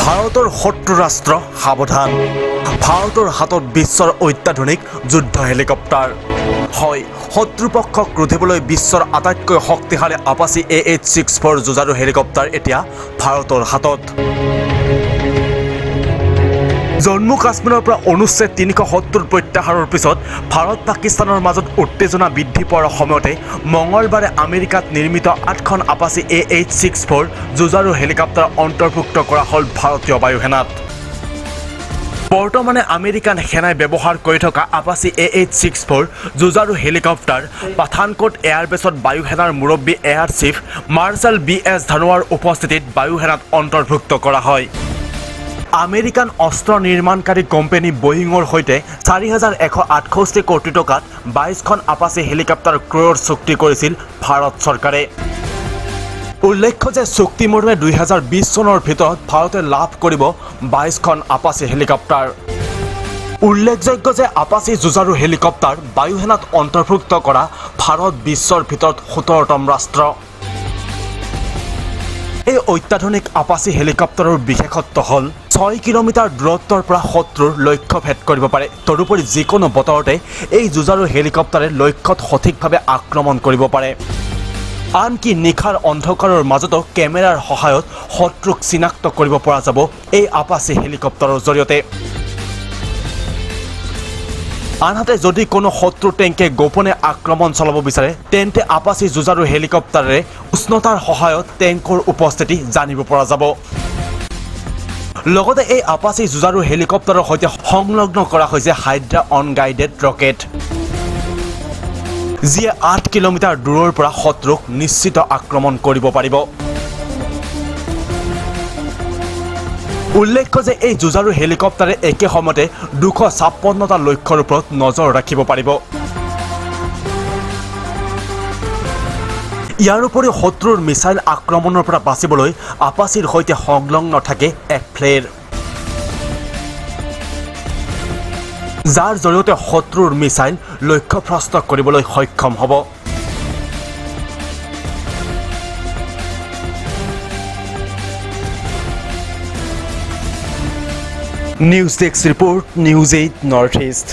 ভাৰতৰ শত্ৰু ৰাষ্ট্ৰ সাৱধান। ভাৰতৰ হাতত বিশ্বৰ অত্যাধুনিক যুদ্ধ হেলিকপ্টাৰ। হয়, শত্ৰুপক্ষক ৰুধিবলৈ বিশ্বৰ আটাইতকৈ শক্তিশালী আপাচি AH-64 যুঁজাৰু হেলিকপ্টাৰ এতিয়া ভাৰতৰ হাতত। জম্মু কাশ্মীৰৰ পৰা অনুচ্ছেদ 370 প্ৰত্যাহাৰৰ পিছত ভাৰত পাকিস্তানৰ মাজত উত্তেজনা বৃদ্ধি পোৱাৰ সময়তে মঙলবাৰে আমেৰিকাত নিৰ্মিত 8খন আপাচি AH-64 যুঁজাৰু হেলিকপ্টাৰ অন্তৰ্ভুক্ত কৰা হ'ল ভাৰতীয় বায়ুসেনাত। বৰ্তমানে আমেৰিকান সেনাই ব্যৱহাৰ কৰি থকা আপাচি AH-64 যুঁজাৰু হেলিকপ্টাৰ পাঠানকোট এয়াৰবেছত বায়ুসেনাৰ মুৰব্বী এয়াৰ চিফ মাৰ্শ্বাল BS ধানোৱাৰ উপস্থিতিত বায়ুসেনাত অন্তৰ্ভুক্ত কৰা হয়। আমেৰিকান অস্ত্ৰ নিৰ্মাণকাৰী কোম্পানী বয়িঙৰ সৈতে 4,168 কোটি টকাত 22খন আপাচি হেলিকপ্টাৰ ক্ৰয়ৰ চুক্তি কৰিছিল ভাৰত চৰকাৰে। উল্লেখ্য যে চুক্তিমৰ্মে 2020 চনৰ ভিতৰত ভাৰতে লাভ কৰিব 22খন আপাচি হেলিকপ্টাৰ। উল্লেখযোগ্য যে আপাচি যুঁজাৰু হেলিকপ্টাৰ বায়ুসেনাত অন্তৰ্ভুক্ত কৰা ভাৰত বিশ্বৰ ভিতৰত 17তম ৰাষ্ট্ৰ। এই অত্যাধুনিক আপাচি হেলিকপ্টাৰৰ বিশেষত্ব হ'ল 6 কিলোমিটাৰ দূৰত্বৰ পৰা শত্ৰুৰ লক্ষ্য ভেদ কৰিব পাৰে। তদুপৰি যিকোনো বতৰতে এই যুঁজাৰু হেলিকপ্টাৰে লক্ষ্যত সঠিকভাৱে আক্ৰমণ কৰিব পাৰে। আনকি নিশাৰ অন্ধকাৰৰ মাজতো কেমেৰাৰ সহায়ত শত্ৰুক চিনাক্ত কৰিব পৰা যাব এই আপাচি হেলিকপ্টাৰৰ জৰিয়তে। আনহাতে যদি কোনো শত্ৰু টেংকে গোপনে আক্ৰমণ চলাব বিচাৰে তেন্তে আপাচি যুঁজাৰু হেলিকপ্টাৰেৰে উষ্ণতাৰ সহায়ত টেংকৰ উপস্থিতি জানিব পৰা যাব। লগতে এই আপাচি যুঁজাৰু হেলিকপ্টাৰৰ সৈতে সংলগ্ন কৰা হৈছে হাইড্ৰা অনগাইডেড ৰকেট, যিয়ে 8 কিলোমিটাৰ দূৰৰ পৰা শত্ৰুক নিশ্চিত আক্ৰমণ কৰিব পাৰিব। উল্লেখ্য যে এই যুঁজাৰু হেলিকপ্টাৰে একে সময়তে 256টা লক্ষ্যৰ ওপৰত নজৰ ৰাখিব পাৰিব। ইয়াৰ উপৰিও শত্ৰুৰ মিছাইল আক্ৰমণৰ পৰা বাচিবলৈ আপাচিৰ সৈতে সংলগ্ন থাকে এক ফ্লেৰ, যাৰ জৰিয়তে শত্ৰুৰ মিছাইল লক্ষ্যভ্ৰষ্ট কৰিবলৈ সক্ষম হ'ব। News desk report, news 8 north east.